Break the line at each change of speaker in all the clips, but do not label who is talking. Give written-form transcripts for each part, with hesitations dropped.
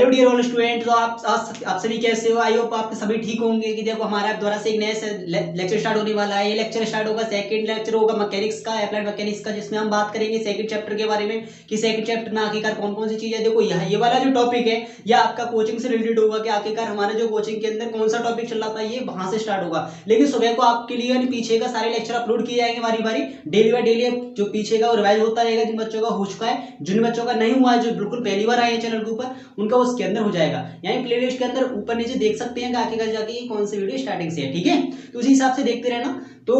Hello dear all student, तो आप सभी कैसे हो? आई होप आप सभी ठीक होंगे। कि देखो हमारा द्वारा से एक नया लेक्चर स्टार्ट होने वाला है। ये लेक्चर स्टार्ट होगा, सेकंड लेक्चर होगा मैकेनिक्स का, अप्लाइड मैकेनिक्स का, जिसमें हम बात करेंगे सेकंड चैप्टर के बारे में कि सेकंड चैप्टर में आखिरकार कौन कौन सी चीजें। देखो ये वाला जो टॉपिक है यह आपका कोचिंग से रिलेटेड होगा कि आखिरकार हमारे जो कोचिंग के अंदर कौन सा टॉपिक चल रहा था, ये वहां से स्टार्ट होगा। लेकिन सुबह को आपके लिए पीछे का सारे लेक्चर अपलोड किए जाएंगे बारी बारी, डेली बाय डेली। जो पीछे का रिवाइज होता रहेगा, जिन बच्चों का हो चुका है, जिन बच्चों का नहीं हुआ है, जो बिल्कुल पहली बार आए हैं चैनल के ऊपर, उनका उसके अंदर हो जाएगा। यानी प्लेलिस्ट के अंदर ऊपर नीचे देख सकते हैं कि आखिरकार जाके ये कौन सी वीडियो स्टार्टिंग से है। ठीक है, तो उसी हिसाब से देखते रहना। तो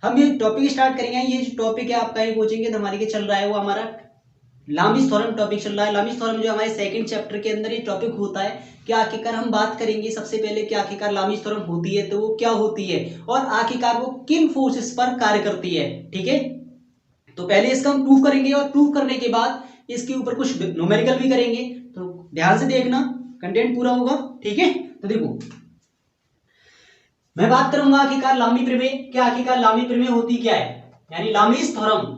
हम ये टॉपिक स्टार्ट करेंगे। ये जो टॉपिक है आपका, ये कोचिंग के हमारे के चल रहा है, वो हमारा लामिस थ्योरम टॉपिक चल रहा है। लामिस थ्योरम जो हमारे सेकंड चैप्टर के अंदर ये टॉपिक होता है कि आखिरकार हम बात करेंगे सबसे पहले कि आखिरकार लामिस थ्योरम होती है तो वो क्या होती है और आखिरकार वो किन फोर्सेस पर कार्य करती है। ठीक है, तो पहले इसका हम प्रूफ करेंगे और प्रूफ करने के बाद इसके ऊपर कुछ न्यूमेरिकल भी करेंगे। तो ध्यान से देखना, कंटेंट पूरा होगा। ठीक है, तो देखो मैं बात करूंगा आखिरकार लामी प्रमेय, क्या आखिरकार लामी प्रमेय होती क्या है, यानी लामिस थ्योरम।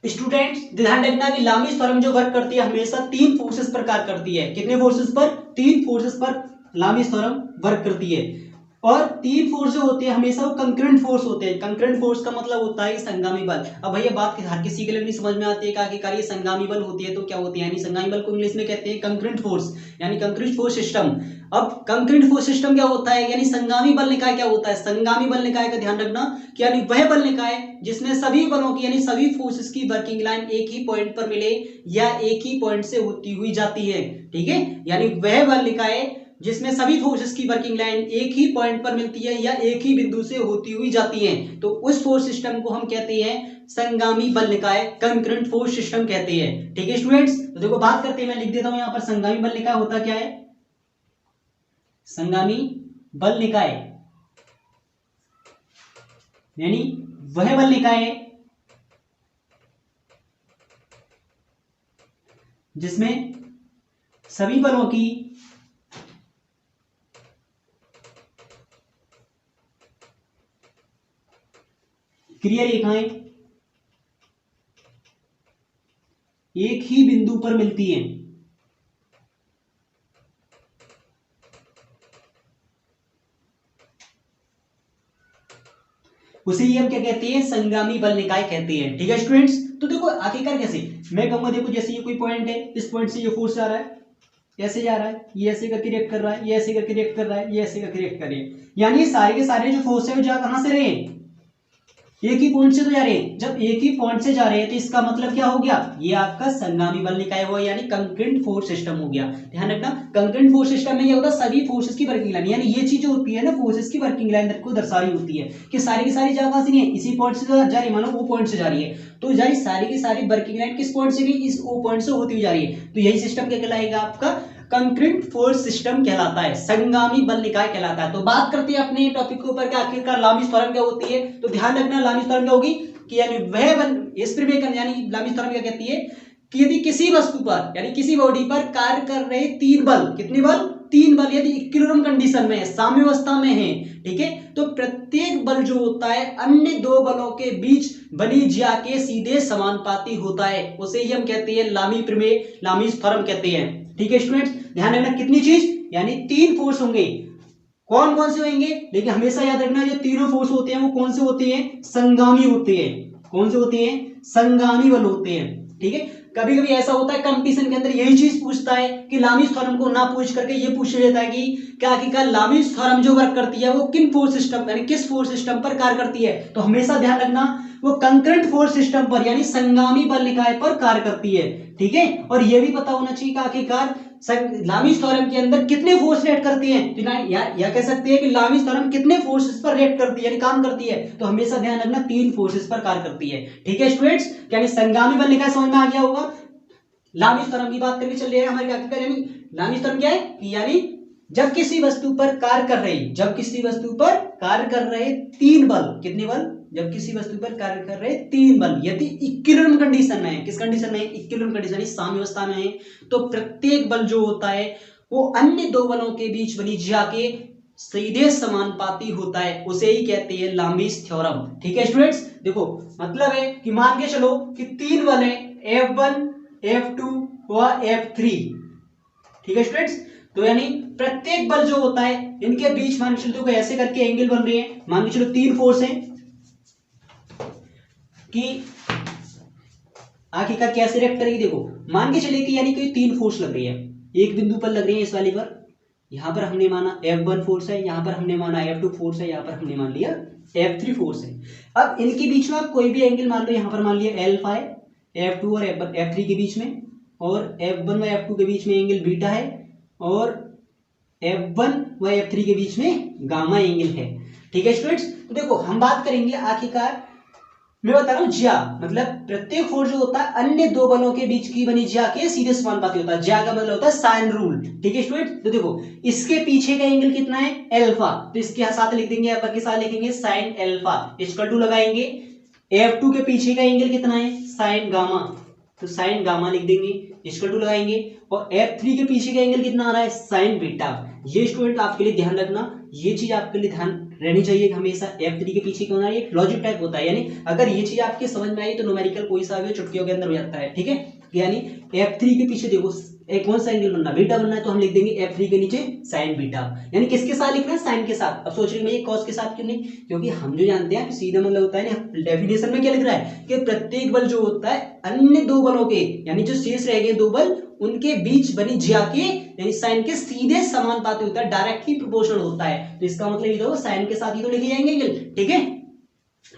स्टूडेंट्स ध्यान रखना कि लामिस थ्योरम जो वर्क करती है हमेशा तीन फोर्सेस पर कार्य करती है। कितने फोर्सेस पर? तीन फोर्सेस पर लामिस थ्योरम वर्क करती है। और तीन फोर्स जो होते हैं हमेशा वो कंकरेंट फोर्स होते हैं। कंकरेंट फोर्स का मतलब होता है संगामी बल। अब भैया बात हर किसी के लिए नहीं समझ में आती है कि आखिरकार ये संगामी बल होती है तो क्या होती है, यानी संगामी बल को इंग्लिश में कहते हैं कंकरेंट फोर्स, यानी कंकरेंट फोर्स सिस्टम। अब कंकरेंट फोर्स सिस्टम क्या होता है, यानी संगामी बल निकाय क्या होता है? संगामी बल निकाय का ध्यान रखना कि यानी वह बल निकाय जिसमें सभी बलों की यानी सभी फोर्सेस की वर्किंग लाइन एक ही पॉइंट पर मिले या एक ही पॉइंट से होती हुई जाती है। ठीक है, यानी वह बल निकाय जिसमें सभी फोर्सेस की वर्किंग लाइन एक ही पॉइंट पर मिलती है या एक ही बिंदु से होती हुई जाती है, तो उस फोर्स सिस्टम को हम कहते हैं संगामी बल निकाय, कंकरेंट फोर्स सिस्टम कहते हैं। ठीक है स्टूडेंट्स, तो देखो बात करते हैं, मैं लिख देता हूं यहां पर संगामी बल निकाय होता क्या है। संगामी बल निकाय यानी वह बल निकाय जिसमें सभी बलों की क्रिया रेखाएं एक ही बिंदु पर मिलती हैं। उसे ही हम क्या कहते हैं? संगामी बल निकाय कहते हैं। ठीक है स्टूडेंट्स, तो देखो आखिरकार कैसे मैं कहूंगा, देखो जैसे ये कोई पॉइंट है, इस पॉइंट से ये फोर्स आ रहा है, ऐसे जा रहा है, ये ऐसे करके रिएक्ट कर रहा है, ये ऐसे करके रिएक्ट कर रहा है, ये ऐसे करके रिएक्ट कर रहे हैं, यानी सारे के सारे जो फोर्स है वो जा कहां से रहे हैं? एक ही पॉइंट से तो जा रहे हैं। जब एक ही पॉइंट से जा रहे हैं तो इसका मतलब क्या हो गया? ये आपका संगामी बल निकाय हुआ, यानी कंकरेंट फोर्स सिस्टम हो गया। ध्यान रखना, कंकरेंट फोर्स सिस्टम में ये होता है सभी फोर्सेस की वर्किंग लाइन, यानी ये चीज जो होती है ना फोर्सेस की वर्किंग लाइन को दर्शा रही होती है कि सारी की सारी जगह से नहीं है, इसी पॉइंट से जा रही है, मानो वो पॉइंट से जा रही है, तो यानी सारी की सारी वर्किंग लाइन किस पॉइंट से गई? इस ओ पॉइंट से होती हुई जा रही है। तो यही सिस्टम क्या कहलाएगा? आपका कंकरेंट फोर्स सिस्टम कहलाता है, संगामी बल निकाय कहलाता है। तो बात करते हैं अपने टॉपिक के ऊपर कि आखिरकार लामिस थ्योरम क्या होती है। तो ध्यान रखना लामिस थ्योरम क्या होगी कि यानी वह बल, इस प्रमेय का यानी लामिस थ्योरम क्या कहती है कि यदि किसी वस्तु पर यानी किसी बॉडी पर कार्य कर रहे तीन बल, कितने बल? तीन बल, यदि इक्विलिब्रियम कंडीशन में है, साम्यावस्था में है, ठीक है, तो प्रत्येक बल जो होता है अन्य दो बलों के बीच बनी ज्या के सीधे समानुपाती होता है, उसे ही हम कहते हैं लामी प्रमेय, लामिस थ्योरम कहते हैं। ठीक है स्टूडेंट्स, ध्यान रखना कितनी चीज, यानी तीन फोर्स होंगे। कौन कौन से होंगे? लेकिन हमेशा याद रखना जो तीनों फोर्स होते हैं वो कौन से होते हैं? संगामी होते हैं। कौन से होते हैं? संगामी बल होते हैं। ठीक है, कभी कभी ऐसा होता है कंपटीशन के अंदर यही चीज पूछता है कि लामिस थ्योरम को ना पूछ करके ये पूछ लेता है कि क्या आखिरकार लामिस थ्योरम जो वर्क करती है वो किन फोर्स सिस्टम यानी किस फोर्स सिस्टम पर कार्य करती है। तो हमेशा ध्यान रखना वो कंकरेंट फोर्स सिस्टम पर यानी संगामी बल निकाय पर कार्य करती है। ठीक है, और ये भी पता होना चाहिए कि आखिरकार लामिस थ्योरम के अंदर कितने फोर्स रिएक्ट करती हैं, या कह सकते हैं कि लामिस थ्योरम कितने फोर्सेस पर रिएक्ट करती है यानी काम करती है। तो हमेशा ध्यान रखना तीन फोर्सेस पर कार्य करती है। ठीक है स्टूडेंट्स, यानी संगामी बल निकाय समझ में आ गया होगा। लामिस थ्योरम की बात करके चल रही है हमारे आखिरकार, यानी लामिस थ्योरम क्या है? यानी जब किसी वस्तु पर कार्य कर रहे, जब किसी वस्तु पर कार्य कर रहे तीन बल, कितने बल? जब किसी वस्तु पर कार्य कर रहे तीन बल यदि इक्विलिब्रियम कंडीशन में है, किस कंडीशन में है? इक्विलिब्रियम कंडीशन, साम्यावस्था में है, तो प्रत्येक बल जो होता है वो अन्य दो बलों के बीच बनी ज्या के सीधे समानुपाती होता है, उसे ही कहते हैं लामिस थ्योरम। ठीक है स्टूडेंट्स, देखो मतलब है कि मान के चलो कि तीन बल है F1 F2 व F3। ठीक है स्टूडेंट्स, तो यानी प्रत्येक बल जो होता है इनके बीच मान के चलो देखो ऐसे करके एंगल बन रही है, मान के चलो तीन फोर्स है कि आखिरकार कैसे रिएक्ट करेगी। देखो मान के चले कि यानी कि तीन फोर्स लग रही है, एक बिंदु पर लग रही है इस वाली पर, यहां पर हमने माना F1 फोर्स है, यहां पर हमने माना F2 फोर्स है, यहां पर हमने मान लिया F3 फोर्स है। अब इनके बीच में आप कोई भी एंगल मान लो, यहां पर मान लिया अल्फा है F2 और F3 के बीच में, और F1 व F2 के बीच में एंगल बीटा है, और F1 व F3 के बीच में गामा एंगल है। ठीक है स्टूडेंट्स, तो देखो हम बात करेंगे आखिरकार, मैं बता रहा हूं ज्या मतलब प्रत्येक फोर्स जो होता है अन्य दो बलों के बीच की बनी ज्या के सीधे समानुपाती होता है। ज्या का मतलब होता है साइन रूल। ठीक है स्टूडेंट, तो देखो इसके पीछे का एंगल कितना है अल्फा, तो इसके साथ लिख देंगे, अल्फा के साथ लिखेंगे साइन अल्फा, इक्वल टू लगाएंगे F2 के पीछे का एंगल कितना है साइन गामा, तो साइन गामा लिख देंगे, इक्वल टू लगाएंगे, और F3 के पीछे का एंगल कितना आ रहा है साइन बीटा। ये स्टूडेंट आपके लिए ध्यान रखना, ये चीज आपके लिए ध्यान रहनी चाहिए कि हमेशा F3 के पीछे क्यों ना, एक लॉजिक टाइप होता है, यानी अगर ये चीज आपके समझ में आई तो न्यूमेरिकल कोई सा भी चुटकियों के अंदर हो जाता है। ठीक है, यानी F3 के पीछे देखो एक कौन सा एंगल बनना, बीटा बनना है, तो हम लिख देंगे F3 के नीचे साइन बीटा, यानी किसके साथ लिखना है साइन के साथ। अब सोच रहे हैं ये कॉस के साथ क्यों नहीं, क्योंकि हम जो जानते हैं सीधा मतलब होता है ना, डेफिनेशन में क्या लिख रहा है कि प्रत्येक बल जो होता है अन्य दो बलों के, यानी जो शेष रह गए दो बल उनके बीच बनी ज्या के यानी साइन के सीधे समानुपाती होता है, डायरेक्टली प्रोपोर्शनल होता है। तो इसका मतलब ये देखो साइन के साथ ही तो लिखे जाएंगे एंगल। ठीक है,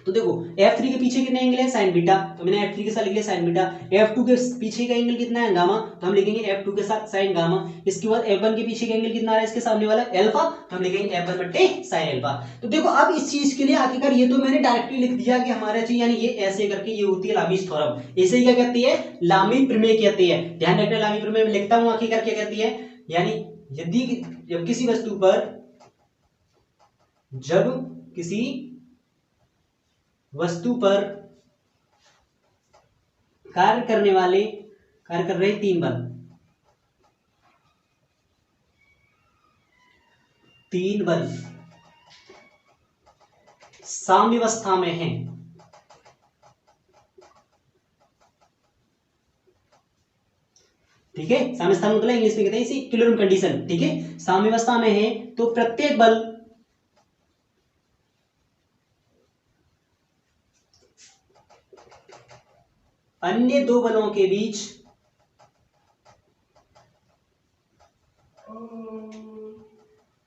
तो देखो F3 के पीछे कितना एंगल है साइन बीटा, तो मैंने F3 के साथ लिख लिया साइन बीटा। F2 के पीछे का एंगल कितना है गामा, तो हम लिखेंगे F2 के साथ साइन गामा। इसके बाद F1 के पीछे का एंगल कितना है इसके सामने वाला अल्फा, तो हम लिखेंगे F1 बट्टे साइन अल्फा। तो देखो अब इस चीज के लिए आखिरकार ये तो मैंने डायरेक्टली लिख दिया कि हमारा चीज यानी ये ऐसे करके ये होती है लामीज थ्योरम, इसे क्या कहती है लामी प्रमेय कहती है। ध्यान रखना लामी प्रमेय में लिखता हूं आखिरकार क्या कहती है, यानी यदि जब किसी वस्तु पर कार्य कर रहे तीन बल साम्यावस्था में हैं, ठीक है, साम्यावस्था मतलब इंग्लिश में कहते हैं इसे इक्विलिब्रियम कंडीशन। ठीक है, साम्यावस्था में है तो प्रत्येक बल अन्य दो बलों के बीच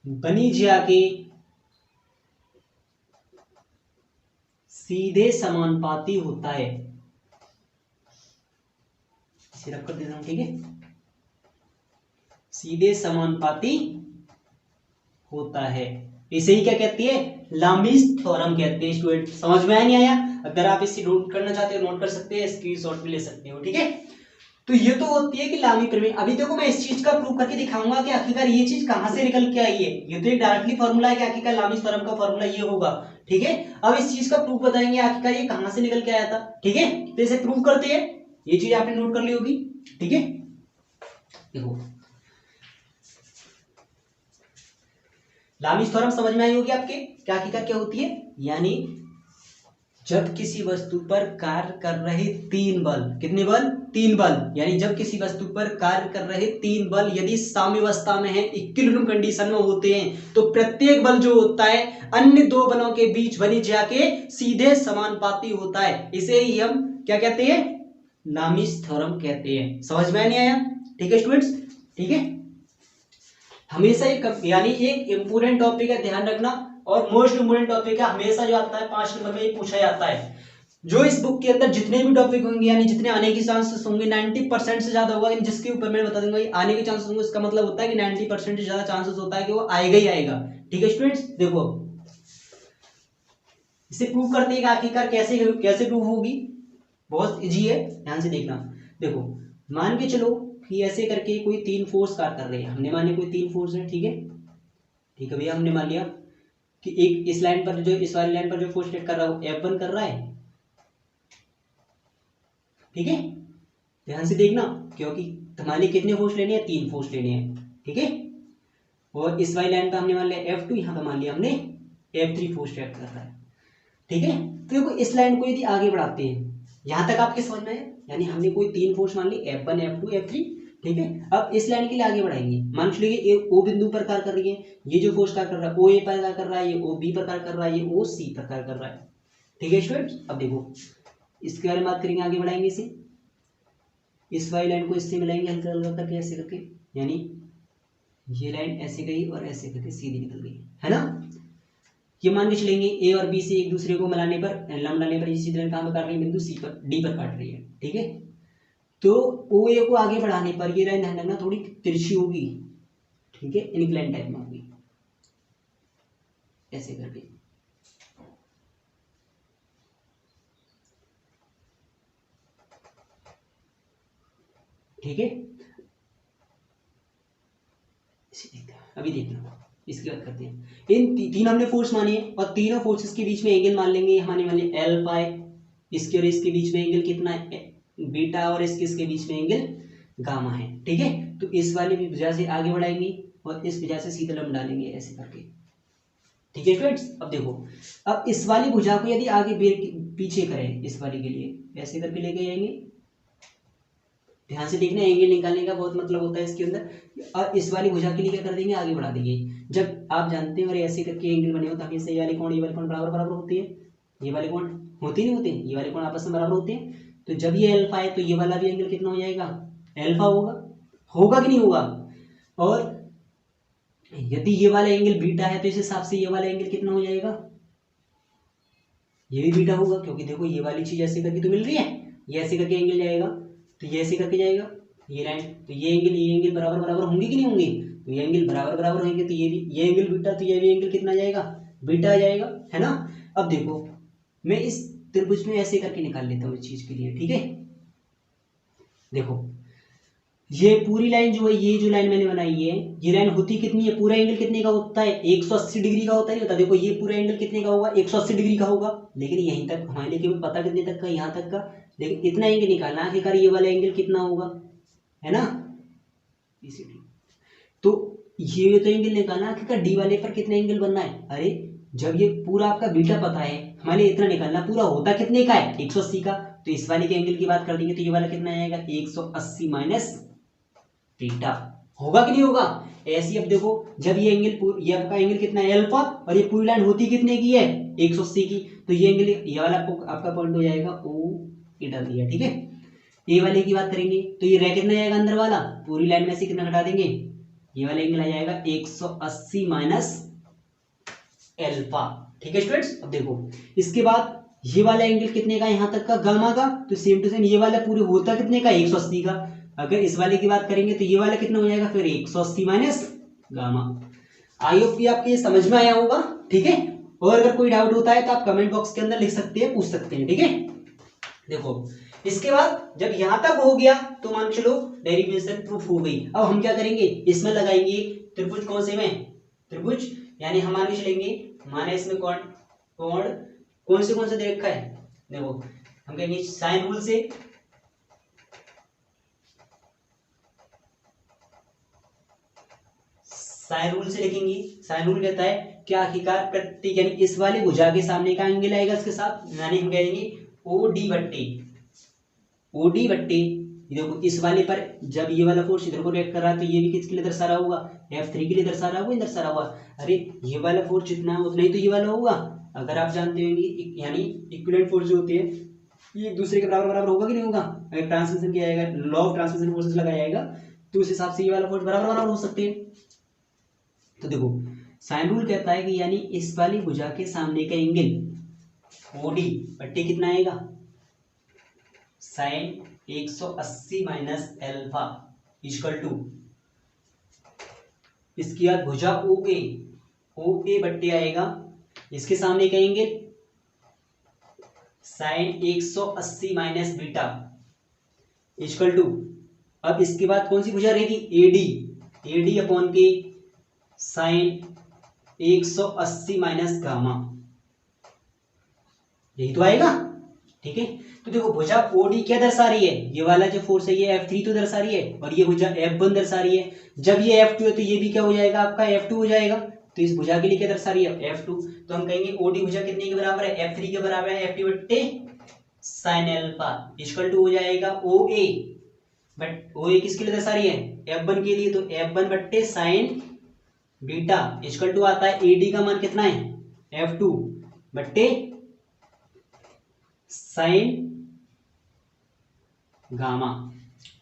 बनी ज्या के सीधे समानुपाती होता है। इसे रख कर देता हूं, ठीक है, सीधे समानुपाती होता है, इसे ही क्या कहती है लामीज थ्योरम कहते हैं। स्टूडेंट समझ में आया नहीं आया, अगर आप इसे नोट करना चाहते हो नोट कर सकते हैं, स्क्रीनशॉट भी ले सकते हो। ठीक है, तो ये तो होती है कि लामी प्रमेय। अभी देखो मैं इस चीज का प्रूव करके दिखाऊंगा कि आखिरकार ये चीज कहां से निकल के आई है। ये तो एक डायरेक्टली फॉर्मूला है कि आखिरकार लामी थ्योरम का फॉर्मूला ये होगा। ठीक है, अब इस चीज का प्रूफ बताएंगे आखिरकार ये कहां से निकल के आया था। ठीक है, तो इसे प्रूव करते हैं, ये चीज आपने नोट कर ली होगी। ठीक है, देखो लामीज थ्योरम समझ में आई होगी आपके, क्या आखिरकार क्या होती है, यानी जब किसी वस्तु पर कार्य कर रहे तीन बल, कितने बल तीन बल, यानी जब किसी वस्तु पर कार्य कर रहे तीन बल यदि साम्यावस्था में है इक्विलिब्रियम कंडीशन में होते हैं तो प्रत्येक बल जो होता है अन्य दो बलों के बीच बनी ज्या के सीधे समानुपाती होता है। इसे ही हम क्या कहते हैं लामीज थ्योरम कहते हैं। समझ में नहीं आया, ठीक है स्टूडेंट्स। ठीक है, हमेशा यानी एक इंपोर्टेंट टॉपिक है, ध्यान रखना, और मोस्ट इंपोर्टेंट टॉपिक है, हमेशा जो आता है 5 नंबर में ये पूछा जाता है। जो इस बुक के अंदर जितने भी टॉपिक होंगे यानी जितने आने के चांसेस होंगे 90% से ज्यादा होगा, जिसके ऊपर मैं बता दूंगा आने के चांसेस होंगे, इसका मतलब होता है कि 90% से ज्यादा चांसेस होता है कि वो आएगा ही आएगा। ठीक है स्टूडेंट्स, देखो इसे प्रूव करते हैं कि आखिरकार कैसे प्रूव होगी, बहुत इजी है, ध्यान से देखना। देखो मान के चलो कि ऐसे करके कोई तीन फोर्स कार्य कर रहे हैं, हमने माने कोई तीन फोर्स है। ठीक है, ठीक है भैया, हमने मान लिया कि एक इस लाइन पर जो इस वाली लाइन पर जो फोर्स एक्ट कर रहा है वो F1 कर रहा है। ठीक है, ध्यान से देखना, क्योंकि हमारे कितने फोर्स लेने हैं, तीन फोर्स लेने हैं। ठीक है, और इस वाली लाइन पर हमने मान लिया F2, यहां पर मान लिया हमने F3 फोर्स एक्ट कर रहा है। ठीक है, तो देखो इस लाइन को यदि आगे बढ़ाते हैं यहां तक आपके समझ में आया? यानी हमने कोई 3 फोर्स मान ली, F1 F2 F3, ठीक है। अब इस लाइन के लिए आगे बढ़ाएंगे, मान लीजिए ओ बिंदु पर कार्य कर रही है, ये जो फोर्स कार्य कर रहा है ओ ए पर कार्य कर रहा है, ये ओ बी पर कार्य कर रहा है, ये ओ सी पर कार्य कर रहा है, ठीक है स्टूडेंट्स। अब देखो इसके बारे में बात करेंगे, आगे बढ़ाएंगे इसे, इस वाली लाइन को इससे मिलाएंगे हल्का हल्का करके ऐसे करके, यानी ये लाइन ऐसे गई और ऐसे करके सीधी निकल गई, है ना। ये मान के चलेंगे ए और बी से एक दूसरे को मिलाने पर, लंबाने पर, इसी तरह कहां पर काट रही है, बिंदु सी पर, डी पर काट रही है, ठीक है। तो ओ ए को आगे बढ़ाने पर ये लाइन ध्यान रखना थोड़ी तिरछी होगी, ठीक है, इनक्लाइन टाइप में होगी, ऐसे करके, ठीक है। अभी देखना, इसकी बात करते हैं। इन तीन हमने फोर्स मानी है और तीनों फोर्सेस के बीच में एंगल मान लेंगे, हमारे मान लिया एल्फा है, इसके और इसके बीच में एंगल कितना है बीटा, और इसके बीच में एंगल गामा है, ठीक है। तो इस वाली भुजा से आगे बढ़ाएंगे और इस भुजा से सीधा लंब डालेंगे ऐसे करके, ठीक है फ्रेंड्स। अब देखो, अब इस वाली भुजा को यदि आगे पीछे करें, इस वाली के लिए ऐसे करके लेके जाएंगे, ध्यान से देखना, एंगल निकालने का बहुत मतलब होता है इसके अंदर। और इस वाली भुजा के लिए क्या कर देंगे, आगे बढ़ा देंगे। जब आप जानते हैं और ऐसे करके एंगल बने हो, ताकि ये वाले कोण बराबर बराबर होती है, ये वाले कोण होती नहीं होते, ये वाले कोण आपस में बराबर होते हैं। तो जब ये अल्फा है तो ये वाला भी एंगल कितना हो जाएगा, अल्फा होगा, होगा कि नहीं होगा। और यदि ये वाला एंगल बीटा है तो इस हिसाब से ये वाला एंगल कितना हो जाएगा, ये भी बीटा होगा, क्योंकि देखो ये वाली चीज ऐसे करके तो मिल रही है, ये ऐसे करके एंगल जाएगा, तो ये ऐसे करके जाएगा ये लाइन, तो ये एंगल बराबर बराबर होंगे कि नहीं होंगे, तो ये एंगल बराबर बराबर होंगे, तो ये एंगल बीटा, तो ये भी एंगल कितना जाएगा, बीटा आ जाएगा, है ना। अब देखो मैं इस त्रिभुज में ऐसे करके निकाल लेता हूँ इस चीज के लिए, ठीक है। देखो ये पूरी लाइन जो है, ये जो लाइन मैंने बनाई है, ये लाइन होती कितनी है, पूरा एंगल कितने का होता है, 180 डिग्री का होता है, नहीं होता। देखो ये पूरा एंगल कितने का होगा, 180 डिग्री का होगा, लेकिन यहीं तक हमारे लिए केवल पता कितने तक का, यहाँ तक का, लेकिन इतना एंगल निकालना आखिरकार ये वाला एंगल कितना होगा, है ना, इसीलिए तो ये तो एंगल निकालना आखिरकार डी वाले पर कितना एंगल बनना है। अरे जब ये पूरा आपका बीटा पता है, हमारे लिए इतना निकालना, पूरा होता कितने का है, 180 का, तो इस वाले के एंगल की बात कर देंगे तो ये वाला कितना आएगा, 180 माइनस बीटा, होगा कि नहीं होगा। ऐसी अब देखो, जब ये एंगल, ये आपका एंगल कितना है अल्फा, और ये पूरी लाइन होती कितने की है, 180 की, तो ये एंगल, ये वाला आपका पॉइंट हो जाएगा ओ, ये डाल दिया, ठीक है। ए वाले की बात करेंगे तो ये रह कितना जाएगा अंदर वाला, पूरी लाइन में से कितना घटा देंगे, ये वाला एंगल आ जाएगा 180 माइनस एल्फा, ठीक है स्टूडेंट्स। अब देखो इसके बाद ये वाला एंगल कितने का, यहां तक का, गामा का, तो सेम टू सेम ये वाला पूरे होता कितने का, 180 का। अगर इस वाले की बात करेंगे तो ये वाला कितना हो जाएगा, फिर 180 माइनस गामा। आई होप कि आपके समझ में आया होगा, ठीक है। और अगर कोई डाउट होता है तो आप कमेंट बॉक्स के अंदर लिख सकते हैं, पूछ सकते हैं, ठीक है। देखो इसके बाद जब यहां तक हो गया तो मान चलो डेरिवेशन प्रूफ हो गई। अब हम क्या करेंगे, इसमें लगाएंगे त्रिभुज, कौन से में, त्रिभुज, यानी हम मान के चलेंगे, माने इसमें कोण कौन से दे रखा है, देखो हम कहेंगे साइन रूल से, साइन रूल से लिखेंगे। साइन रूल कहता है कि आखिरकार प्रत्येक, यानी इस वाले भुजा के सामने का एंगल आएगा इसके साथ, यानी हम कहेंगे ओडी बट्टे, देखो इस वाले पर जब ये वाला फोर्स इधर को रिएक्ट कर रहा है तो ये भी किसके लिए दर्शा रहा होगा, F3 के लिए दर्शा रहा होगा, दर्शा रहा होगा। अरे ये वाला फोर्स जितना है उतना ही तो ये वाला होगा। अगर आप जानते होंगे, यानी इक्विवेलेंट फोर्स जो होती है ये एक दूसरे के बराबर बराबर होगा कि नहीं होगा। अगर ट्रांसमिशन किया जाएगा, लॉ ऑफ ट्रांसमिशन फोर्सेस लगाया जाएगा, तो उस हिसाब से ये वाला फोर्स बराबर बराबर हो सकते हैं। तो देखो साइन रूल कहता है कि यानी इस वाली भुजा के सामने का एंगल ओडी बट्टे कितना आएगा, sine 180 minus alpha equal to, इसकी बाद भुजा ओ ए बट्टे आएगा, इसके सामने का angle sine 180 minus beta equal to, अब इसके बाद कौन सी भुजा रहेगी, एडी अपॉन के साइन 180 माइनस गामा, यही तो आएगा, ठीक है। तो देखो भुजा ओडी क्या दर्शा रही है, ये वाला जो फोर्स है ये F3 तो दर्शा रही है, और ये भुजा F1 दर्शा रही है। जब ये F2 है तो ये भी क्या हो जाएगा आपका, F2 हो जाएगा। तो इस भुजा के लिए क्या दर्शा रही है, F2, तो हम कहेंगे ओडी भुजा कितने के बराबर है, F3 के बराबर है, F2 बट्टे साइन अल्फा इक्वल टू हो जाएगा ओ ए, बट ओ ए किसके लिए दर्शा रही है, F1 के लिए, तो F1 बट्टे साइन बीटा इक्वल टू आता है AD का मान कितना है F2 बट्टे साइन गामा।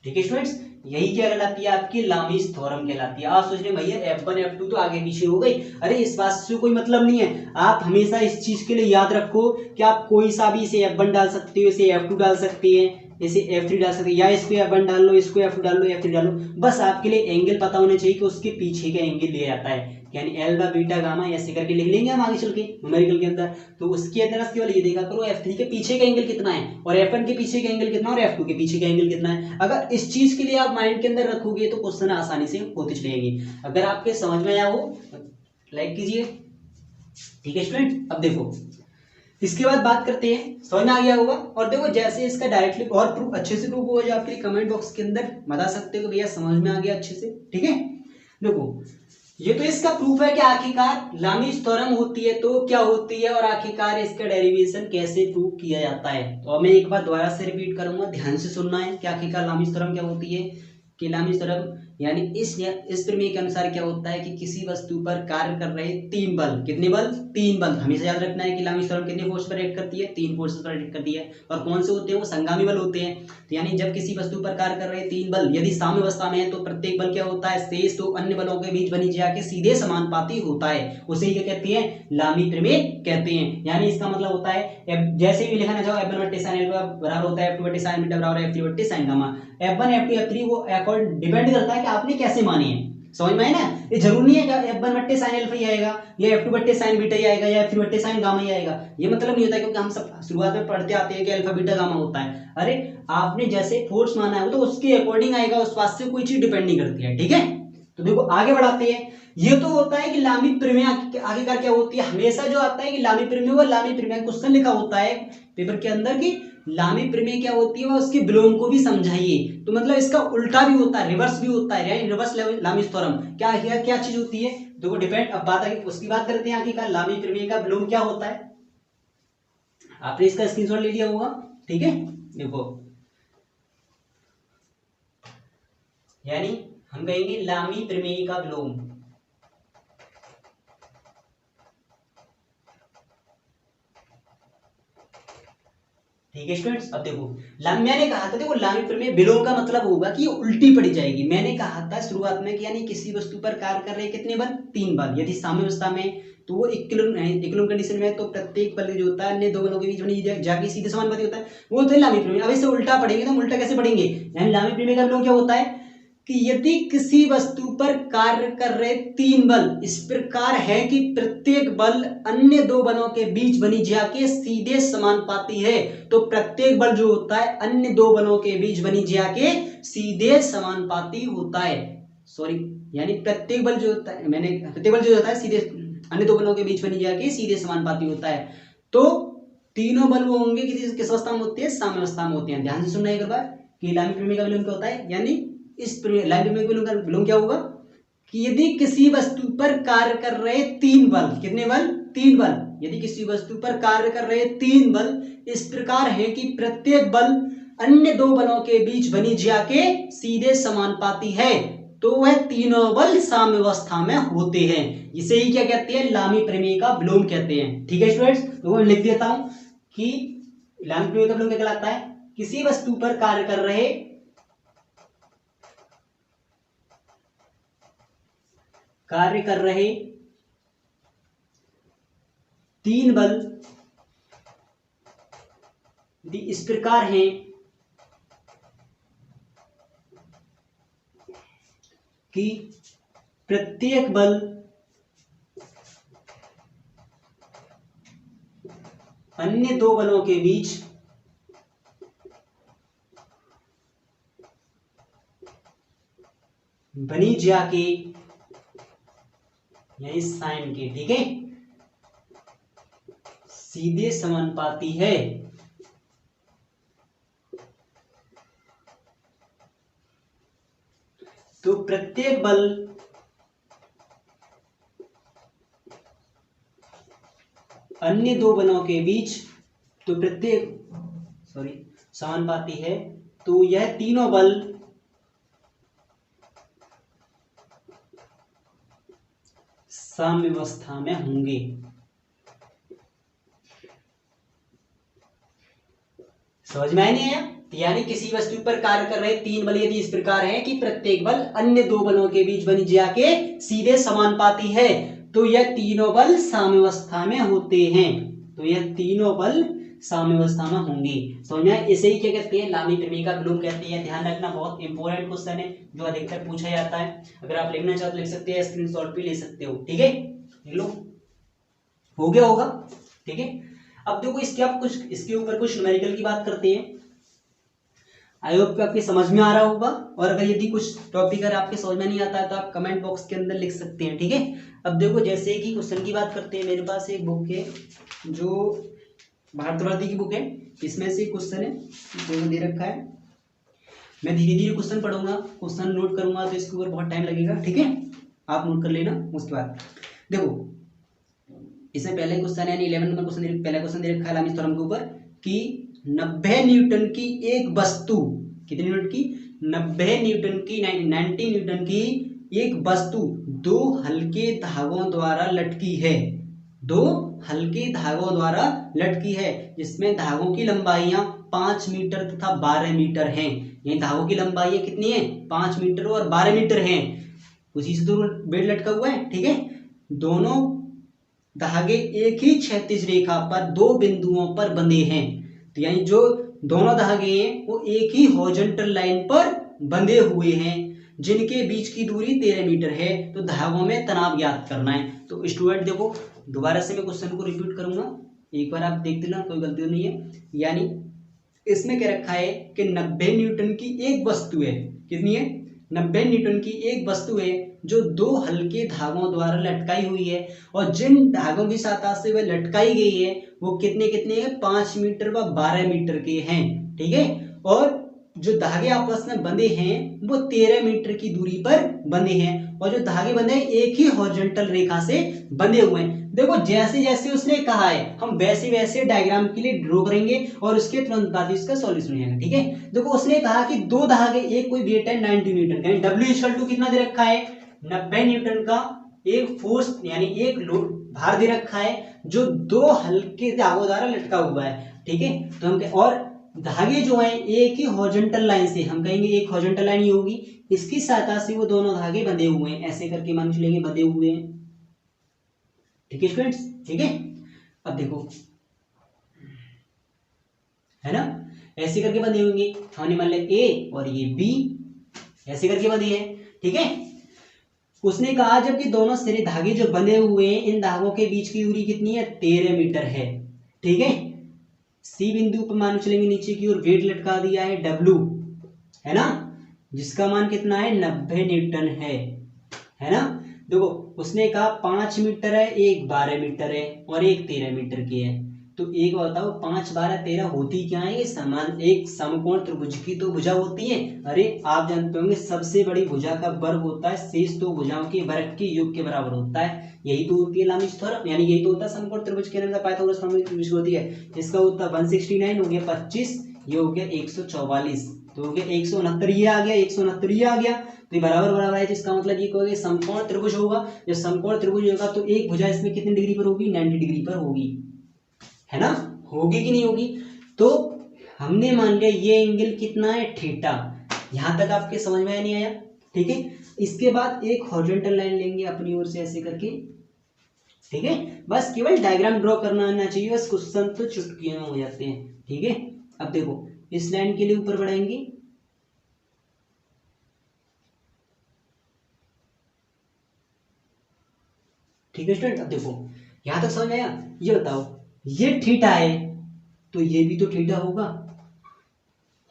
ठीक है स्टूडेंट्स, यही क्या कहलाती है आपकी लामीस थ्योरम कहलाती है। आप सोच रहे भैया F1 F2 तो आगे पीछे हो गई, अरे इस बात से कोई मतलब नहीं है। आप हमेशा इस चीज के लिए याद रखो कि आप कोई सा भी इसे F1 डाल सकते हो, इसे F2 डाल सकते हैं, इसे F3 डाल सकते हैं, या इसको F1 डाल लो, इसको F2 डाल लो, F3 डालो, बस आपके लिए एंगल पता होना चाहिए कि उसके पीछे का एंगल ले जाता है, यानी अल्फा बीटा गामा ऐसे करके लिख लेंगे हम आगे चल के न्यूमेरिकल के अंदर। तो उसके अंदर केवल ये देखा करो F3 के पीछे का एंगल कितना है, और F1 के पीछे का एंगल कितना है, और F2 के पीछे का एंगल कितना है। अगर इस चीज के लिए आप माइंड के अंदर रखोगे तो क्वेश्चन आसानी से होते चलेंगे। अगर आपके समझ में आया हो लाइक कीजिए। ठीक है स्टूडेंट, अब देखो इसके बाद बात करते हैं, समझ में आ गया होगा। और देखो जैसे इसका डायरेक्टली और प्रूफ अच्छे से प्रूफ हो जाए आपके कमेंट बॉक्स के अंदर बता सकते हो भैया समझ में आ गया अच्छे से। ठीक है, देखो ये तो इसका प्रूफ है कि आखिरकार लामीस थ्योरम होती है तो क्या होती है, और आखिरकार इसका डेरिवेशन कैसे प्रूव किया जाता है। तो मैं एक बार दोबारा से रिपीट करूंगा, ध्यान से सुनना है कि आखिरकार लामीस थ्योरम क्या होती है। कि लामीस थ्योरम यानी इस प्रमेय के अनुसार क्या होता है कि किसी वस्तु पर कार्य कर रहे तीन बल, कितने बल, तीन बल, हमेशा याद रखना है कि लामीस थ्योरम कितने फोर्स पर एक्ट करती है, तीन फोर्स पर एक्ट करती है। और कौन से होते हैं, वो संगामी बल होते हैं। तो यानी जब किसी वस्तु पर कार्य कर रहे तीन बल यदि साम्यावस्था में है तो प्रत्येक बल क्या होता है, शेष दो अन्य बलों के बीच बनी जाके सीधे समानुपाती होता है, उसे ही क्या कहते हैं, लामी प्रमेय कहते हैं। यानी इसका मतलब होता है जैसे भी लिखा ना जाओ F1 बट्टे साइन अल्फा बराबर होता है F2 बट्टे साइन बीटा बराबर F3 बट्टे sign gamma. F1 F2 F3 वो अकॉर्ड डिपेंड करता है कि आपने कैसे मानी है, समझ में है ना। ये जरूरी नहीं है कि F1 बट्टे साइन अल्फा ही आएगा, या F2 बट्टे साइन बीटा ही आएगा, या F3 बट्टे साइन गामा ही आएगा, ये मतलब नहीं होता, क्योंकि हम सब शुरुआत में पढ़ते आते हैं कि अल्फा बीटा गामा होता है। अरे आपने जैसे फोर्स माना है तो उसके अकॉर्डिंग आएगा, उस बात से कोई चीज डिपेंड नहीं करती है। ठीक है, तो देखो आगे बढ़ाते हैं। ये तो होता है कि लामी प्रमेय आखिरकार क्या होती है, हमेशा जो आता है कि लामी प्रमेय, वो लामी प्रमेय क्वेश्चन लिखा होता है पेपर के अंदर कि लामी प्रमेय क्या होती है, उसके विलोम को भी समझाइए। तो मतलब इसका उल्टा भी होता है, रिवर्स भी होता है, यानी रिवर्स लामीस थ्योरम क्या चीज होती है, देखो डिपेंड। अब बात आगे उसकी बात करते हैं आखिरकार लामी प्रमेय का विलोम क्या होता है। आपने इसका स्क्रीनशॉट ले लिया होगा, ठीक है। देखो यानी हम कहेंगे लामी प्रमेय का विलोम, ठीक है स्टूडेंट्स। अब देखो मैंने कहा था, देखो लामी प्रमेय विलोम का मतलब होगा कि ये उल्टी पड़ी जाएगी। मैंने कहा था शुरुआत में कि यानी किसी वस्तु पर कार्य कर रहे कितने बल, तीन बल, यदि साम्यावस्था में तो वो इक्विलिब्रियम कंडीशन में तो प्रत्येक बल जो होता है अन्य दो बलों के बीच में जाके सीधे समानुपाती होता है, वो होता है लामी प्रमेय। अब इसे उल्टा पढ़ेंगे तो हम उल्टा कैसे पढ़ेंगे, यानी लामी प्रमेय का विलोम क्या होता है कि यदि किसी वस्तु पर कार्य कर रहे तीन बल इस प्रकार है कि प्रत्येक बल अन्य दो बलों के बीच बनी जाके सीधे समानुपाती है, तो प्रत्येक बल जो होता है अन्य दो बलों के बीच बनी जाके सीधे समानुपाती होता है। सॉरी, यानी प्रत्येक बल जो होता है, प्रत्येक बल जो होता है सीधे अन्य दो बलों के बीच बनी जाके सीधे समानुपाती होता है। तो तीनों बल वो होंगे किस अवस्था में होते हैं, साम्यावस्था में होते हैं। ध्यान से सुनना एक बार कि लामी प्रमेय का विलोम क्या होता है, यानी इस लामी प्रमेय का विलोम क्या होगा कि यदि किसी वस्तु पर कार्य कर रहे तीन बल, कितने बल, तीन बल, यदि किसी वस्तु पर कार्य कर रहे तीन बल इस प्रकार है कि प्रत्येक बल अन्य दो बलों के बीच बनी जाके सीधे समानुपाती है, तो वह तीनों बल साम्यावस्था में होते हैं। इसे ही क्या कहते हैं, लामी प्रमेय का विलोम कहते हैं। ठीक है स्टूडेंट्स, तो मैं लिख देता हूं कि लामी प्रमेय का विलोम क्या कहलाता है, किसी वस्तु पर कार्य कर रहे तीन बल यदि इस प्रकार हैं कि प्रत्येक बल अन्य दो बलों के बीच बनी जाके, यही साइन के, ठीक है, सीधे समानुपाती है, तो प्रत्येक बल अन्य दो बलों के बीच, तो प्रत्येक सॉरी समानुपाती है, तो यह तीनों बल साम्यावस्था में होंगे। समझ में नहीं आया? यानी किसी वस्तु पर कार्य कर रहे तीन बल यदि इस प्रकार हैं कि प्रत्येक बल अन्य दो बलों के बीच बन जाके सीधे समानुपाती है, तो यह तीनों बल साम्यावस्था में होते हैं। तो यह तीनों बल साम्यावस्था में होंगे। समझ में? इसे ही क्या कहते हैं? लामी प्रमेय का विलोम कहते हैं। ध्यान रखना, बहुत इंपॉर्टेंट क्वेश्चन है जो अधिकतर पूछा जाता है। अगर आप लिखना चाहो तो लिख सकते हैं, स्क्रीनशॉट भी ले सकते हो। ठीक है, लिख लो, हो गया होगा। ठीक है, अब देखो इसके ऊपर कुछ न्यूमेरिकल की बात करते हैं। आई होप आपके समझ में आ रहा होगा, और अगर यदि कुछ टॉपिक अगर आपके समझ में नहीं आता है तो आप कमेंट बॉक्स के अंदर लिख सकते हैं। ठीक है, अब देखो जैसे कि क्वेश्चन की बात करते हैं। मेरे पास एक बुक है जो भारतवर्ती की बुक है, इसमें से क्वेश्चन है जो दे रखा है। मैं धीरे धीरे क्वेश्चन पढ़ूंगा, क्वेश्चन नोट करूंगा, तो इसके ऊपर बहुत टाइम लगेगा। ठीक है, आप नोट कर लेना। उसके बाद देखो इसमें पहले क्वेश्चन है 11 नंबर क्वेश्चन, पहला क्वेश्चन दे रखा है लामिस थ्योरम के ऊपर कि 90 न्यूटन की एक वस्तु, कितने न्यूटन की? 90 न्यूटन की, 90 न्यूटन की एक वस्तु दो हल्के धागों द्वारा लटकी है। दो हल्के धागों द्वारा लटकी है, जिसमें धागों की लंबाइयां 5 मीटर तथा 12 मीटर हैं। ये धागों की लंबाइयां कितनी है? 5 मीटर और 12 मीटर हैं। उसी से तो बेड लटका हुआ है। ठीक है, दोनों धागे एक ही क्षैतिज रेखा पर दो बिंदुओं पर बंधे हैं। तो यानी जो दोनों धागे हैं वो एक ही हॉरिजॉन्टल लाइन पर बंधे हुए हैं, जिनके बीच की दूरी 13 मीटर है। तो धागों में तनाव ज्ञात करना है। तो स्टूडेंट देखो, दोबारा से मैं क्वेश्चन को रिपीट करूंगा, एक बार आप देख लेना, कोई गलती नहीं है। यानी इसमें क्या रखा है कि 90 न्यूटन की एक वस्तु है। कितनी है? 90 न्यूटन की एक वस्तु है जो दो हल्के धागों द्वारा लटकाई हुई है, और जिन धागों की सहायता से वह लटकाई गई है वो कितने कितने हैं? 5 मीटर व 12 मीटर के हैं। ठीक है, और जो धागे आपस में बंधे हैं वो 13 मीटर की दूरी पर बंधे हैं, और जो धागे बंधे हैं एक ही हॉरिजॉन्टल रेखा से बंधे हुए हैं। देखो जैसे जैसे उसने कहा है हम वैसे वैसे डायग्राम के लिए ड्रॉ करेंगे और उसके तुरंत बाद इसका सॉल्यूशन होगा। ठीक है, देखो उसने कहा कि दो धागे, एक कोई वेट है 90 न्यूटन का, डब्ल्यू इक्वल टू कितना दे रखा है? 90 न्यूटन का एक फोर्स यानी एक लोड भार दे रखा है जो दो हल्के धागों द्वारा लटका हुआ है। ठीक है, तो हम और धागे जो है एक ही हॉरिजॉन्टल लाइन से, हम कहेंगे एक हॉरिजॉन्टल लाइन ही होगी, इसकी सहायता से वो दोनों धागे बंधे हुए हैं। ऐसे करके मान लेंगे बंधे हुए हैं। ठीक है स्टूडेंट्स, ठीक है। अब देखो है ना, ऐसे करके बंधे होंगे। हमने मान लिया ए और ये बी, ऐसे करके बंधे हैं। ठीक है, उसने कहा जबकि दोनों सिरे धागे जो बंधे हुए हैं इन धागों के बीच की दूरी कितनी है? 13 मीटर है। ठीक है, सी बिंदु पर मान चलेंगे नीचे की ओर वेट लटका दिया है डब्ल्यू, है ना, जिसका मान कितना है? 90 न्यूटन है ना। देखो उसने कहा 5 मीटर है, एक 12 मीटर है और एक 13 मीटर की है। तो एक बताओ 5 12 13 होती क्या है? ये समान एक समकोण त्रिभुज की तो भुजा होती है। अरे आप जानते होंगे सबसे बड़ी भुजा का वर्ग होता है शेष दो भुजाओं के वर्ग के योग के बराबर होता है। यही तो होती है लामिस थ्योरम, यानी यही तो होता है समकोण त्रिभुज के अंदर पाइथागोरस प्रमेय त्रिभुज होती है। इसका उत्तर 169 हो गया 25, ये हो गया 144, तो हो गया 169, ये आ गया 169, ये आ गया, तो ये बराबर बराबर है, जिसका मतलब ये कहोगे समकोण त्रिभुज होगा। जब समकोण त्रिभुज होगा तो एक भुजा इसमें कितनी डिग्री पर होगी? 90 डिग्री पर होगी, है ना। होगी कि नहीं होगी? तो हमने मान लिया ये एंगल कितना है? थीटा। यहां तक आपके समझ में नहीं आया? ठीक है, इसके बाद एक हॉरिजॉन्टल लाइन लेंगे अपनी ओर से ऐसे करके। ठीक है, बस केवल डायग्राम ड्रॉ करना आना चाहिए, बस क्वेश्चन तो चुटकियों में हो जाते हैं। ठीक है, अब देखो इस लाइन के लिए ऊपर बढ़ाएंगे। ठीक है स्टूडेंट, अब देखो यहां तक समझ आया? ये बताओ ये थीटा है तो ये भी तो थीटा होगा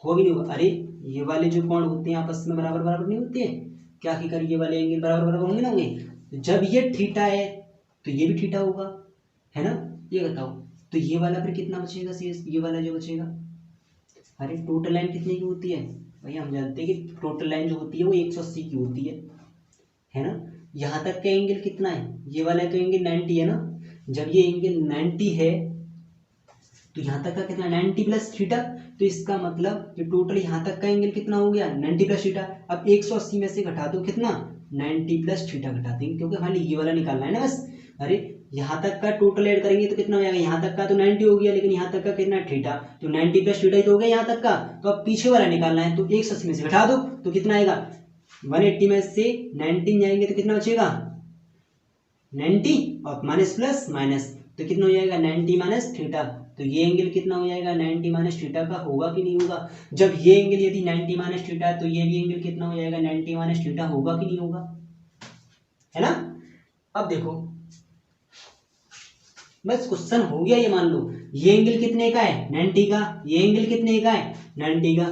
नहीं होगा? अरे ये वाले जो कोण होते हैं आपस में बराबर बराबर नहीं होते हैं क्या? आखिरकार ये वाले एंगल बराबर बराबर होंगे ना होंगे? जब ये थीटा है तो ये भी थीटा होगा, है ना। ये बताओ तो ये वाला फिर कितना बचेगा शेष? ये वाला जो बचेगा, अरे टोटल लाइन कितने की होती है भाई? हम जानते हैं कि टोटल लाइन जो होती है वो 180 की होती है ना। यहाँ तक का एंगल कितना है? ये वाला तो एंगल 90 है ना। जब ये एंगल 90 है तो यहाँ तक का कितना? 90 प्लस थीटा। तो तो इसका मतलब ये टोटल यहाँ तक का एंगल कितना हो गया 90 प्लस थीटा। अब 180 में से घटा दो कितना 90 प्लस थीटा घटा देंगे, क्योंकि खाली ये वाला निकालना है ना बस। अरे यहाँ तक का टोटल ऐड करेंगे तो कितना हो जाएगा, यहाँ तक का तो 90 हो गया, लेकिन यहाँ तक का कितना थीटा, तो 90 प्लस थीटा ही तो हो गया यहाँ तक का। तो अब पीछे वाला निकालना है, तो 180 में से घटा दो तो कितना आएगा 180 में से 19 जाएंगे तो कितना बचेगा 90 और माइनस प्लस माइनस, तो कितना हो जाएगा 90 माइनस थीटा। तो ये एंगल कितना हो जाएगा 90 माइनस थीटा का होगा कि नहीं होगा। जब ये एंगल यदि 90 माइनस थीटा है तो ये भी एंगल कितना हो जाएगा 90 माइनस थीटा होगा कि नहीं होगा, है ना। अब देखो बस क्वेश्चन हो गया, ये मान लो ये एंगल कितने का है 90 का, ये एंगल कितने का है 90 का।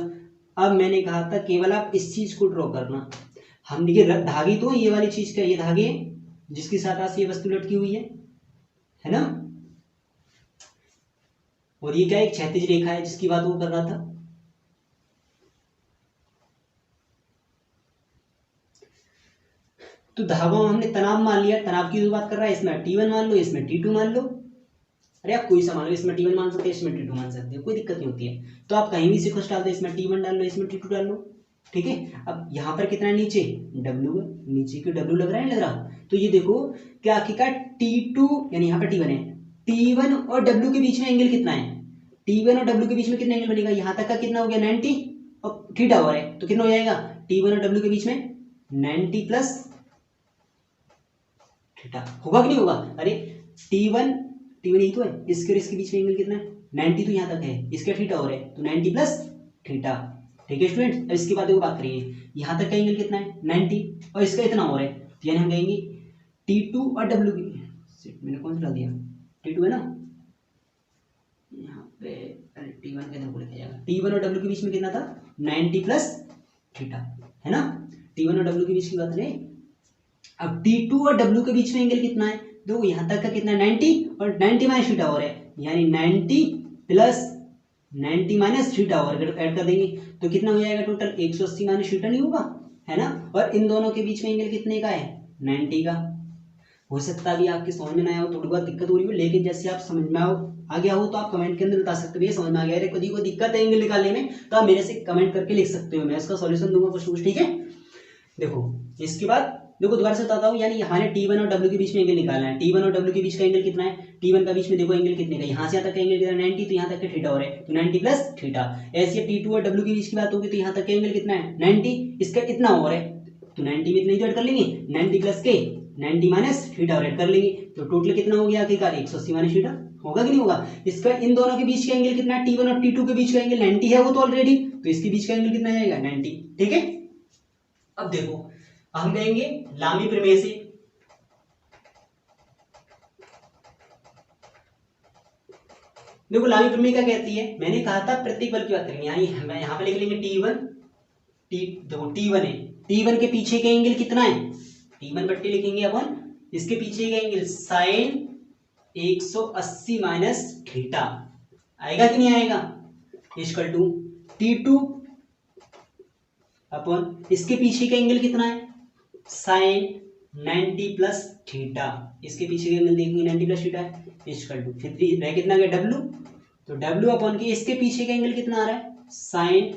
अब मैंने कहा था केवल आप इस चीज को ड्रॉ करना। हम ये धागे तो ये वाली चीज का, ये धागे जिसके साथ आज ये वस्तु लटकी हुई है ना, और ये क्या एक क्षैतिज रेखा है जिसकी बात वो कर रहा था। तो धागों में हमने तनाव मान लिया, तनाव की जो बात कर रहा है, इसमें T1 मान लो, इसमें T2 मान लो। अरे आप कोई सा मान लो, इसमें T1 मान सकते हैं, इसमें T2 मान सकते हैं, कोई दिक्कत नहीं होती है। तो आप कहीं भी सीक्वेंस डाल दो, इसमें T1 डाल लो, इसमें T2 डाल लो, ठीक है। अब यहाँ पर कितना नीचे W, नीचे की W लग रहा है लग रहा। तो ये देखो क्या आखिरकार T2 यानी यहाँ पर T1 है, T1 और W के बीच में एंगल कितना है, T1 और W के बीच में कितना एंगल बनेगा, यहाँ तक का कितना हो गया 90 और थीटा हो रहा है, तो कितना हो जाएगा T1 और W के बीच में 90 प्लस थीटा होगा कि नहीं होगा। अरे T1 यही तो है, इसके और इसके बीच में एंगल कितना है 90, तो यहाँ तक है, इसका थीटा हो रहा है तो 90 प्लस थीटा, ठीक है स्टूडेंट। अब इसके बाद देखो बात करिए, यहाँ तक का एंगल कितना है 90 और इसका इतना हो रहा है, तो यानी हम कहेंगे T2 और W की, मैंने कौन सा डाल दिया T2 है ना यहाँ पे, अरे T1 के अंदर को लिखा जाएगा, T1 और W के बीच में कितना था 90 प्लस थीटा, है ना। T1 और W के बीच की बात करें। अब T2 और W के बीच में एंगल कितना है, देखो यहाँ तक का कितना है 90 और 90 माइनस थीटा हो रहा है, यानी 90 प्लस 90 माइनस थीटा और ऐड कर देंगे तो कितना हो जाएगा टोटल 180 माइनस थीटा नहीं होगा, है ना। और इन दोनों के बीच में एंगल कितने का है 90 का। हो सकता है अभी आपके समझ में ना आया हो, थोड़ी बहुत दिक्कत हो रही हो, लेकिन जैसे आप समझ में आ गया हो तो आप कमेंट के अंदर बता सकते हो, ये समझ में आ गया है। यदि कोई दिक्कत है एंगल निकालने में तो आप मेरे से कमेंट करके लिख सकते हो, मैं इसका सॉल्यूशन दूंगा कुछ, ठीक है। देखो इसके बाद देखो दोबारा से बताता हूँ, यानी हमारे T1 और W के बीच में एंगल निकालना है। T1 और W के बीच का एंगल कितना है, T1 का बीच में देखो एंगल कितने का, यहाँ से यहाँ तक का एंगल कितना है 90, तो यहाँ तक का थीटा हो रहा है, तो 90 प्लस थीटा। ऐसे T2 और W के बीच की बात होगी तो यहाँ तक का एंगल कितना है 90, इसका इतना हो रहा है, तो 90 में इतना ही ऐड कर लेंगे, 90 प्लस के 90 माइनस थीटा और ऐड कर लेंगे, तो टोटल कितना हो गया आखिरकार 180 माइनस थीटा, होगा कि नहीं होगा। इसका इन दोनों के बीच का एंगल कितना है, T1 और T2 के बीच का एंगल 90 है वो तो ऑलरेडी, तो इसके बीच का एंगल कितना आएगा 90, ठीक है। अब देखो हम कहेंगे लामी प्रमेय से, देखो लामी प्रमेय क्या कहती है, मैंने कहा था प्रत्येक बल की बात करेंगे, यहाँ पे लिख लेंगे T1, देखो T1 है, T1 के पीछे का एंगल कितना है, T1 बट्टी लिखेंगे अपन, इसके पीछे का एंगल साइन 180 माइनस थीटा आएगा कि नहीं आएगा, इक्वल टू T2 अपन इसके पीछे का एंगल कितना है साइन 90 प्लस थीटा, इसके पीछे का एंगल देखेंगे 90 प्लस थीटा है, इक्वल टू फिर रह कितना गया W, तो W अपन के इसके पीछे का एंगल कितना आ रहा है साइन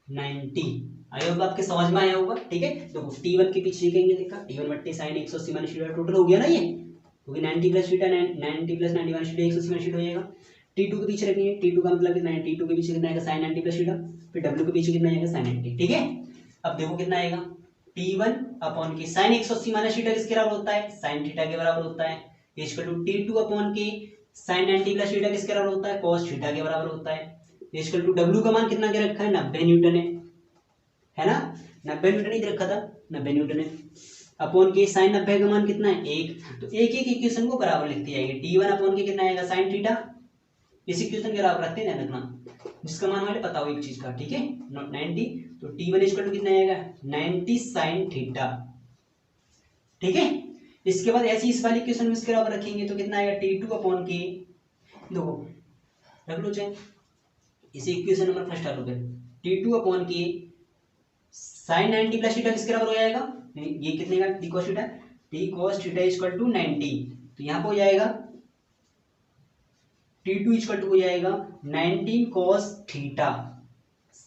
90। आई होप आपके समझ में आया होगा, ठीक है। देखो T1 के पीछे का एंगल देखा, T1 बट्टे साइन 180 माइनस थीटा टोटल हो गया ना ये, क्योंकि 90 plus theta 90 plus 90 minus theta 180 minus theta हो जाएगा। T2 के पीछे रखेंगे, T2 का मतलब कितना है, T2 के पीछे कितना आएगा साइन 90 प्लस थीटा, फिर W के पीछे कितना आएगा साइन 90, ठीक है। अब देखो कितना आएगा T1 अपॉन के साइन 180 माइनस थीटा किसके बराबर होता है साइन थीटा के बराबर होता है, इक्वल टू T2 अपॉन के साइन 90 प्लस थीटा किसके बराबर होता है cos थीटा के बराबर होता है, इक्वल टू W का मान कितना के रखा है 90 न्यूटन है ना, 90 न्यूटन ही रखा था, 90 न्यूटन है, अपॉन के साइन 90 का मान कितना है 1, तो एक एक इक्वेशन को बराबर लिखती जाएगी। T1 अपॉन के कितना आएगा साइन थीटा, इस इक्वेशन के बराबर रखते हैं, ध्यान रखना जिसका मान हमें पता हो एक चीज का, ठीक है 90, तो T1 इक्वल टू कितना आएगा 90 साइन थीटा, ठीक है। इसके बाद ऐसी इस वाली इक्वेशन में इसके बराबर रखेंगे तो कितना आएगा T2 अपॉन के, देखो रख लो चाहे इसे इक्वेशन नंबर फर्स्ट डालो, T2 अपॉन के साइन 90 प्लस थीटा किसके बराबर हो जाएगा, ये कितने का T cos theta, T cos theta equal to 90, तो यहाँ पे हो जाएगा T2 इक्वल टू हो जाएगा 19 cos थीटा।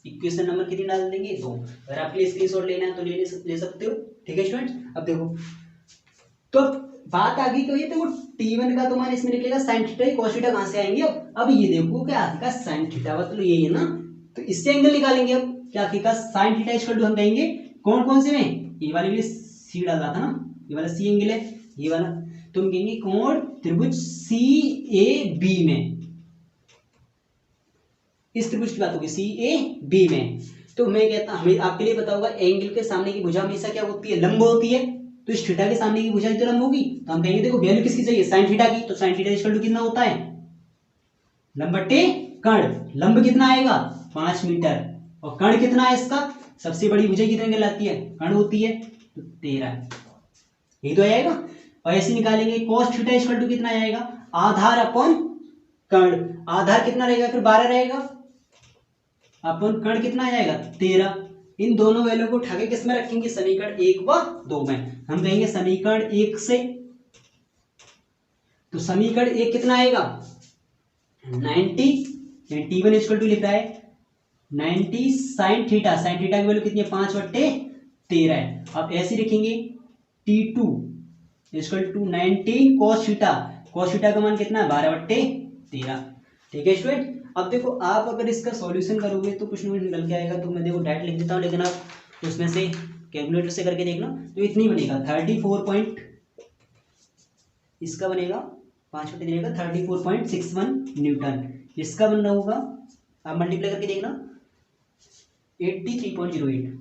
इक्वेशन नंबर कितनी डाल देंगे 2। अगर आपके लिए स्क्रीनशॉट लेना है तो ले सकते हो। ठीक है स्टूडेंट्स, अब देखो तो बात आ गई कि ये देखो T1 का तो मान इसमें निकलेगा sin थीटा, cos थीटा कहां से आएंगे। अब ये देखो क्या आएगा sin थीटा मतलब ये है ना, तो इससे एंगल निकालेंगे। अब क्या आएगा sin थीटा इक्वल टू हम कहेंगे कौन कौन से में, ये वाले के लिए सी डाला था ना, ये वाला सी एंगल है ये वाला, तो हम कहेंगे कोण त्रिभुज सी ए बी में, इस त्रिभुज की बात होगी सी ए बी में। तो मैं कहता हमें आपके लिए पता होगा एंगल के सामने की भुजा हमेशा क्या होती है, लंब होती है। तो इस थीटा के सामने की भुजा तो लंब होगी, तो हम कहेंगे देखो वैल्यू किसकी चाहिए sin थीटा की, तो sin थीटा इक्वल टू कितना होता है लंब बटे कर्ण। लंब कितना आएगा 5 मीटर और कर्ण कितना है इसका, सबसे बड़ी भुजा कितने कहलाती है कर्ण होती है, तो 13, यही तो आएगा। और ऐसे निकालेंगे cos थीटा इक्वल टू कितना आएगा आधार अपन कर्ण, आधार कितना रहेगा फिर 12 रहेगा, अपन कर्ण कितना आएगा 13। इन दोनों वैल्यू को उठा के किस में रखेंगे समीकरण 1 व 2 में। हम कहेंगे समीकरण 1 से, तो समीकरण 1 कितना आएगा 90, T1 इक्वल टू लिख रहा है 90 sin थीटा, sin थीटा की वैल्यू कितनी है 5/13 है। अब ऐसे लिखेंगे T2 equal to 19 cos theta, cos theta का मान कितना है 12/13। ठीक है स्टूडेंट, अब देखो आप अगर इसका सॉल्यूशन करोगे तो कुछ नहीं निकल के आएगा, तो मैं देखो डायरेक्ट लिख देता हूँ, लेकिन आप उसमें से कैलकुलेटर से करके देखना। तो इतनी बनेगा 34 इसका बनेगा 5/13 का 34.61 न्यूटन। इसका बनना होगा आप मल्टीप्लाई करके देखना 83.08,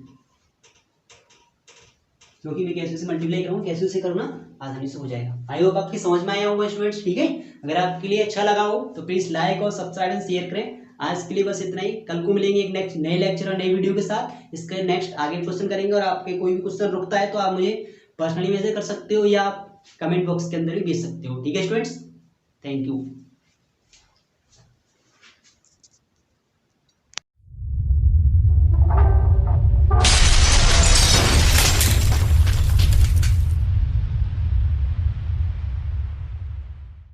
क्योंकि मैं कैसे से मल्टीप्लाई करूँगा कैसे से करना आसानी से हो जाएगा। आई होप आपकी समझ में आया होगा स्टूडेंट्स। ठीक है, अगर आपके लिए अच्छा लगा हो तो प्लीज लाइक और सब्सक्राइब एंड शेयर करें। आज के लिए बस इतना ही, कल को मिलेंगे एक नेक्स्ट नए लेक्चर और नई वीडियो के साथ। इसके नेक्स्ट आगे क्वेश्चन करेंगे, और आपके कोई भी क्वेश्चन रुकता है तो आप मुझे पर्सनली मैसेज कर सकते हो या कमेंट बॉक्स के अंदर भी भेज सकते हो। ठीक है स्टूडेंट्स, थैंक यू।